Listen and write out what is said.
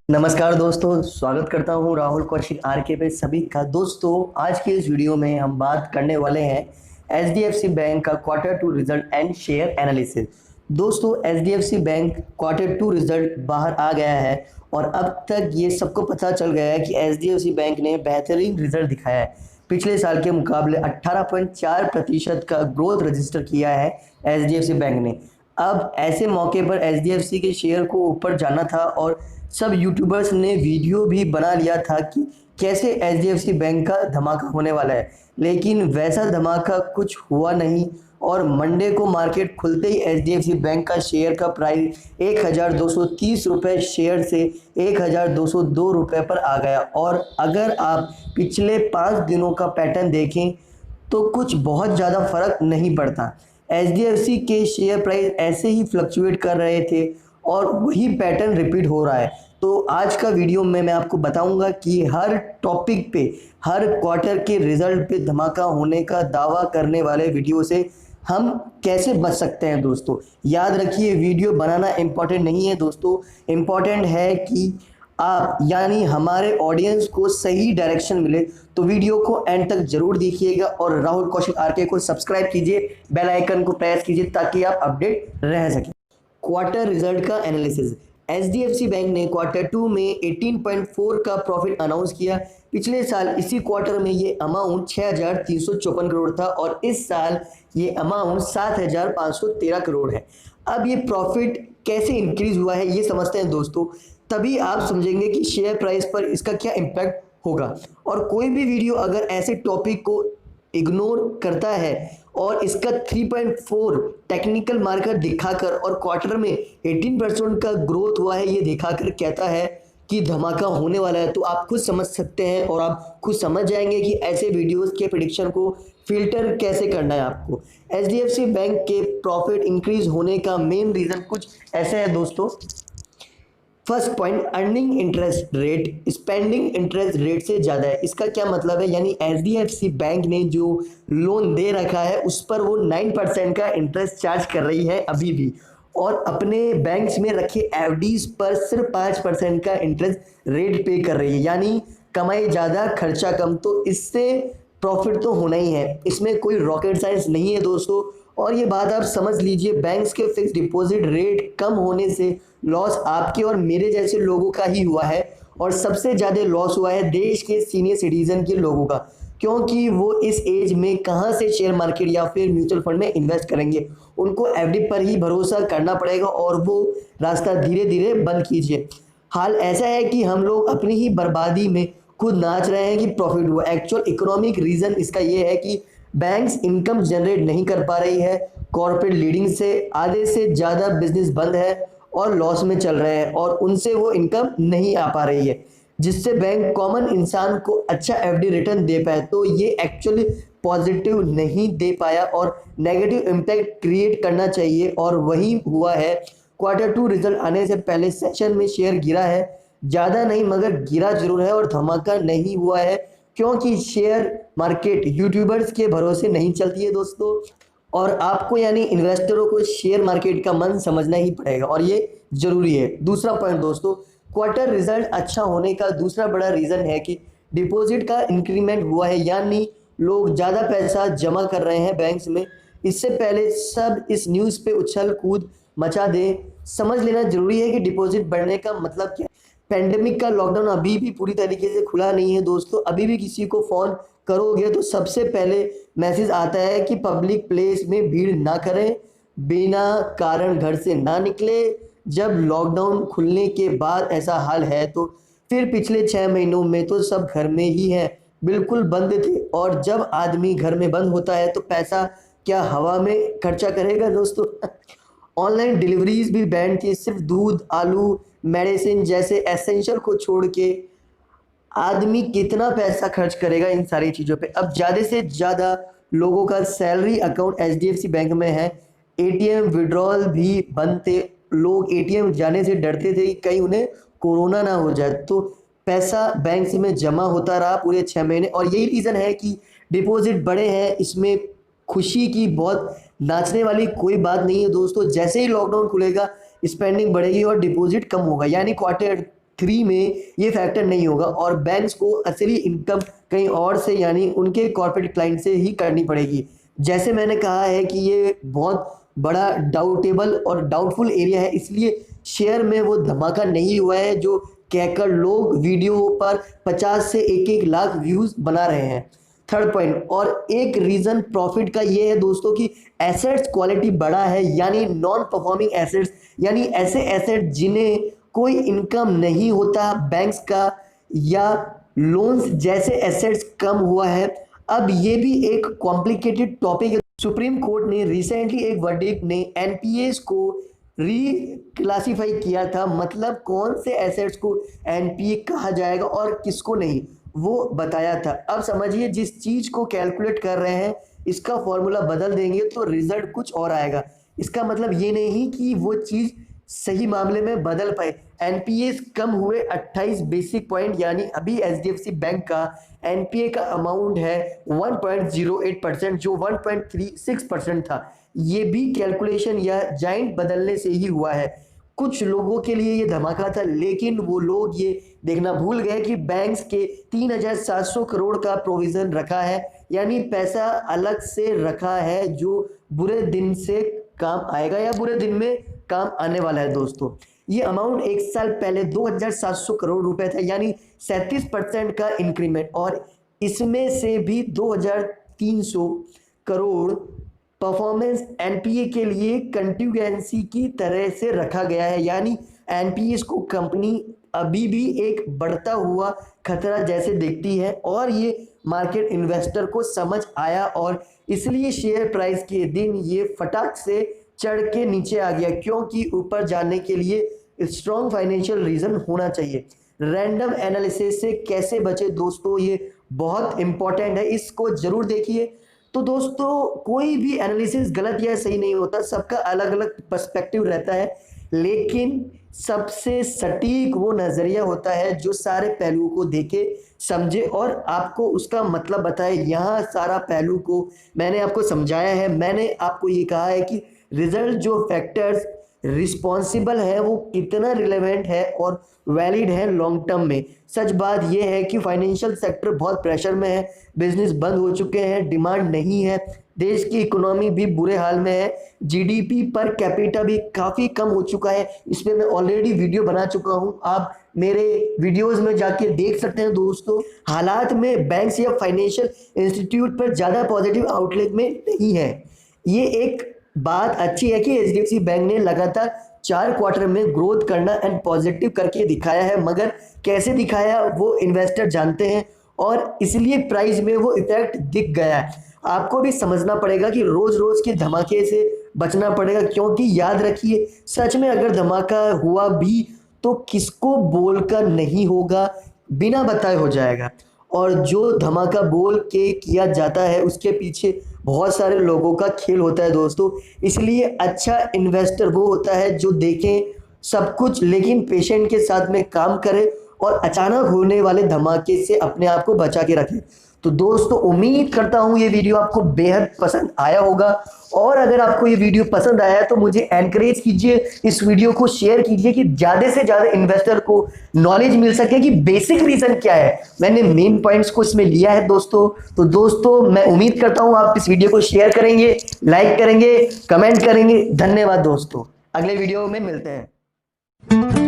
नमस्कार दोस्तों, स्वागत करता हूं राहुल कौशिक आरके पे सभी का। दोस्तों, आज के इस वीडियो में हम बात करने वाले हैं एचडीएफसी बैंक का quarter two result and share analysis. दोस्तों, HDFC bank quarter two result बाहर आ गया है और अब तक ये सबको पता चल गया है कि एचडीएफसी बैंक ने बेहतरीन रिजल्ट दिखाया है। पिछले साल के मुकाबले 18.4% का ग्रोथ रजिस्टर किया है एचडीएफसी बैंक ने। अब ऐसे मौके पर एचडीएफसी के शेयर को ऊपर जाना था और सब यूट्यूबर्स ने वीडियो भी बना लिया था कि कैसे एचडीएफसी बैंक का धमाका होने वाला है, लेकिन वैसा धमाका कुछ हुआ नहीं और मंडे को मार्केट खुलते ही एचडीएफसी बैंक का शेयर का प्राइस 1230 रुपये शेयर से 1202 रुपये पर आ गया। और अगर आप पिछले 5 दिनों का पैटर्न देखें तो कुछ बहुत ज़्यादा फर्क नहीं पड़ता। एचडीएफसी के शेयर प्राइस ऐसे ही फ्लक्चुएट कर रहे थे और वही पैटर्न रिपीट हो रहा है। तो आज का वीडियो में मैं आपको बताऊंगा कि हर टॉपिक पे, हर क्वार्टर के रिजल्ट पे धमाका होने का दावा करने वाले वीडियो से हम कैसे बच सकते हैं। दोस्तों, याद रखिए, वीडियो बनाना इम्पॉर्टेंट नहीं है दोस्तों, इम्पॉर्टेंट है कि आप यानी हमारे ऑडियंस को सही डायरेक्शन मिले। तो वीडियो को एंड तक जरूर देखिएगा और राहुल कौशिक आरके को सब्सक्राइब कीजिए, बेल आइकन को प्रेस कीजिए ताकि आप अपडेट रह सकें। क्वार्टर रिजल्ट का एनालिसिस। एचडीएफसी बैंक ने क्वार्टर टू में 18.4 का प्रॉफिट अनाउंस किया। पिछले साल इसी क्वार्टर में ये अमाउंट 6,354 करोड़ था और इस साल ये अमाउंट 7,513 करोड़ है। अब ये प्रॉफिट कैसे इंक्रीज हुआ है ये समझते हैं दोस्तों, तभी आप समझेंगे कि शेयर प्राइस पर इसका क्या इम्पैक्ट होगा। और कोई भी वीडियो अगर ऐसे टॉपिक को इग्नोर करता है और इसका 3.4 टेक्निकल मार्कर दिखाकर और क्वार्टर में 18% का ग्रोथ हुआ है ये दिखाकर कहता है कि धमाका होने वाला है, तो आप खुद समझ सकते हैं और आप खुद समझ जाएंगे कि ऐसे वीडियोस के प्रेडिक्शन को फिल्टर कैसे करना है आपको। एचडीएफसी बैंक के प्रॉफिट इंक्रीज होने का मेन रीजन कुछ ऐसे है दोस्तों। First point, earning interest rate spending interest rate से ज़्यादा है। इसका क्या मतलब है, यानी एचडीएफसी बैंक ने जो लोन दे रखा है उस पर वो 9% का इंटरेस्ट चार्ज कर रही है अभी भी, और अपने बैंक्स में रखे एफडीज पर सिर्फ 5% का इंटरेस्ट रेट पे कर रही है। यानी कमाई ज़्यादा खर्चा कम, तो इससे प्रॉफिट तो होना ही है, इसमें कोई रॉकेट साइंस नहीं है दोस्तों। और ये बात आप समझ लीजिए, बैंक्स के फिक्स डिपॉजिट रेट कम होने से लॉस आपके और मेरे जैसे लोगों का ही हुआ है, और सबसे ज़्यादा लॉस हुआ है देश के सीनियर सिटीजन के लोगों का, क्योंकि वो इस एज में कहाँ से शेयर मार्केट या फिर म्यूचुअल फंड में इन्वेस्ट करेंगे। उनको एफडी पर ही भरोसा करना पड़ेगा और वो रास्ता धीरे धीरे बंद कीजिए। हाल ऐसा है कि हम लोग अपनी ही बर्बादी में खुद नाच रहे हैं कि प्रॉफिट हुआ। एक्चुअल इकोनॉमिक रीजन इसका ये है कि बैंक्स इनकम जनरेट नहीं कर पा रही है, कॉर्पोरेट लीडिंग से आधे से ज़्यादा बिजनेस बंद है और लॉस में चल रहे हैं और उनसे वो इनकम नहीं आ पा रही है, जिससे बैंक कॉमन इंसान को अच्छा एफडी रिटर्न दे पाए। तो ये एक्चुअली पॉजिटिव नहीं दे पाया और नेगेटिव इम्पैक्ट क्रिएट करना चाहिए, और वही हुआ है। क्वार्टर टू रिजल्ट आने से पहले सेशन में शेयर गिरा है, ज़्यादा नहीं मगर गिरा जरूर है, और धमाका नहीं हुआ है क्योंकि शेयर मार्केट यूट्यूबर्स के भरोसे नहीं चलती है दोस्तों, और आपको यानी इन्वेस्टरों को शेयर मार्केट का मन समझना ही पड़ेगा और ये जरूरी है। दूसरा पॉइंट दोस्तों, क्वार्टर रिजल्ट अच्छा होने का दूसरा बड़ा रीज़न है कि डिपॉजिट का इंक्रीमेंट हुआ है, यानी लोग ज़्यादा पैसा जमा कर रहे हैं बैंक्स में। इससे पहले सब इस न्यूज़ पे उछल कूद मचा दे, समझ लेना जरूरी है कि डिपॉजिट बढ़ने का मतलब क्या है। पेंडेमिक का लॉकडाउन अभी भी पूरी तरीके से खुला नहीं है दोस्तों। अभी भी किसी को फ़ोन करोगे तो सबसे पहले मैसेज आता है कि पब्लिक प्लेस में भीड़ ना करें, बिना कारण घर से ना निकले। जब लॉकडाउन खुलने के बाद ऐसा हाल है तो फिर पिछले 6 महीनों में तो सब घर में ही है, बिल्कुल बंद थे। और जब आदमी घर में बंद होता है तो पैसा क्या हवा में खर्चा करेगा दोस्तों। ऑनलाइन डिलीवरीज भी बैंड थी, सिर्फ दूध, आलू, मेडिसिन जैसे एसेंशियल को छोड़ के आदमी कितना पैसा खर्च करेगा इन सारी चीज़ों पे। अब ज़्यादा से ज़्यादा लोगों का सैलरी अकाउंट एचडीएफसी बैंक में है। एटीएम विड्रॉल भी बंद थे, लोग एटीएम जाने से डरते थे कि कहीं उन्हें कोरोना ना हो जाए, तो पैसा बैंक में जमा होता रहा पूरे 6 महीने। और यही रीज़न है कि डिपॉजिट बढ़े हैं। इसमें खुशी की बहुत नाचने वाली कोई बात नहीं है दोस्तों। जैसे ही लॉकडाउन खुलेगा स्पेंडिंग बढ़ेगी और डिपॉजिट कम होगा, यानी क्वार्टर 3 में ये फैक्टर नहीं होगा और बैंक्स को असली इनकम कहीं और से यानी उनके कॉर्पोरेट क्लाइंट से ही करनी पड़ेगी। जैसे मैंने कहा है कि ये बहुत बड़ा डाउटेबल और डाउटफुल एरिया है, इसलिए शेयर में वो धमाका नहीं हुआ है जो कहकर लोग वीडियो पर 50 से 1-1 लाख व्यूज बना रहे हैं। थर्ड पॉइंट और एक रीजन प्रॉफिट का ये है दोस्तों कि एसेट्स क्वालिटी बड़ा है, यानी नॉन परफॉर्मिंग एसेट्स, यानी ऐसे एसेट जिन्हें कोई इनकम नहीं होता बैंक्स का या लोन्स जैसे एसेट्स कम हुआ है। अब ये भी एक कॉम्प्लिकेटेड टॉपिक है। सुप्रीम कोर्ट ने रिसेंटली एक वर्डिक्ट ने एनपीएस को रीक्लासिफाई किया था, मतलब कौन से एसेट्स को एनपीए कहा जाएगा और किसको नहीं, वो बताया था। अब समझिए जिस चीज को कैलकुलेट कर रहे हैं इसका फॉर्मूला बदल देंगे तो रिजल्ट कुछ और आएगा। इसका मतलब ये नहीं कि वो चीज सही मामले में बदल पाए। एनपीएस कम हुए 28 बेसिक पॉइंट, यानी अभी एचडीएफसी बैंक का एनपीए का अमाउंट है 1.08% जो 1.36% था। ये भी कैलकुलेशन या जाइंट बदलने से ही हुआ है। कुछ लोगों के लिए ये धमाका था, लेकिन वो लोग ये देखना भूल गए कि बैंक्स के 3,700 करोड़ का प्रोविजन रखा है, यानी पैसा अलग से रखा है जो बुरे दिन से काम आएगा या बुरे दिन में काम आने वाला है। दोस्तों ये अमाउंट एक साल पहले 2,700 करोड़ रुपए था, यानी 37% का इंक्रीमेंट, और इसमें से भी 2,300 करोड़ परफॉर्मेंस एनपीए के लिए कंटिजेंसी की तरह से रखा गया है, यानी एनपीएस को कंपनी अभी भी एक बढ़ता हुआ खतरा जैसे देखती है और ये मार्केट इन्वेस्टर को समझ आया और इसलिए शेयर प्राइस के दिन ये फटाक से चढ़ के नीचे आ गया, क्योंकि ऊपर जाने के लिए स्ट्रॉन्ग फाइनेंशियल रीजन होना चाहिए। रैंडम एनालिसिस से कैसे बचे दोस्तों, ये बहुत इंपॉर्टेंट है, इसको जरूर देखिए। तो दोस्तों कोई भी एनालिसिस गलत या सही नहीं होता, सबका अलग अलग पर्सपेक्टिव रहता है, लेकिन सबसे सटीक वो नजरिया होता है जो सारे पहलुओं को देखे समझे और आपको उसका मतलब बताए। यहाँ सारा पहलू को मैंने आपको समझाया है। मैंने आपको ये कहा है कि रिजल्ट जो फैक्टर्स रिस्पॉन्सिबल है वो कितना रिलेवेंट है और वैलिड है लॉन्ग टर्म में। सच बात यह है कि फाइनेंशियल सेक्टर बहुत प्रेशर में है, बिजनेस बंद हो चुके हैं, डिमांड नहीं है, देश की इकोनॉमी भी बुरे हाल में है, जीडीपी पर कैपिटा भी काफ़ी कम हो चुका है। इस पर मैं ऑलरेडी वीडियो बना चुका हूँ, आप मेरे वीडियोस में जाके देख सकते हैं। दोस्तों हालात में बैंक्स या फाइनेंशियल इंस्टीट्यूट पर ज़्यादा पॉजिटिव आउटलुक में नहीं है। ये एक बात अच्छी है कि एचडीएफसी बैंक ने लगातार 4 क्वार्टर में ग्रोथ करना एंड पॉजिटिव करके दिखाया है, मगर कैसे दिखाया वो इन्वेस्टर जानते हैं और इसलिए प्राइस में वो इफेक्ट दिख गया है। आपको भी समझना पड़ेगा कि रोज रोज के धमाके से बचना पड़ेगा, क्योंकि याद रखिए सच में अगर धमाका हुआ भी तो किसको बोलकर नहीं होगा, बिना बताए हो जाएगा, और जो धमाका बोल के किया जाता है उसके पीछे बहुत सारे लोगों का खेल होता है दोस्तों। इसलिए अच्छा इन्वेस्टर वो होता है जो देखें सब कुछ लेकिन पेशेंट के साथ में काम करे और अचानक होने वाले धमाके से अपने आप को बचा के रखे। तो दोस्तों उम्मीद करता हूँ ये वीडियो आपको बेहद पसंद आया होगा, और अगर आपको ये वीडियो पसंद आया तो मुझे एनकरेज कीजिए, इस वीडियो को शेयर कीजिए कि ज़्यादा से ज़्यादा इन्वेस्टर को नॉलेज मिल सके कि बेसिक रीज़न क्या है। मैंने मेन पॉइंट्स को इसमें लिया है दोस्तों। तो दोस्तों मैं उम्मीद करता हूँ आप इस वीडियो को शेयर करेंगे, लाइक करेंगे, कमेंट करेंगे। धन्यवाद दोस्तों, अगले वीडियो में मिलते हैं।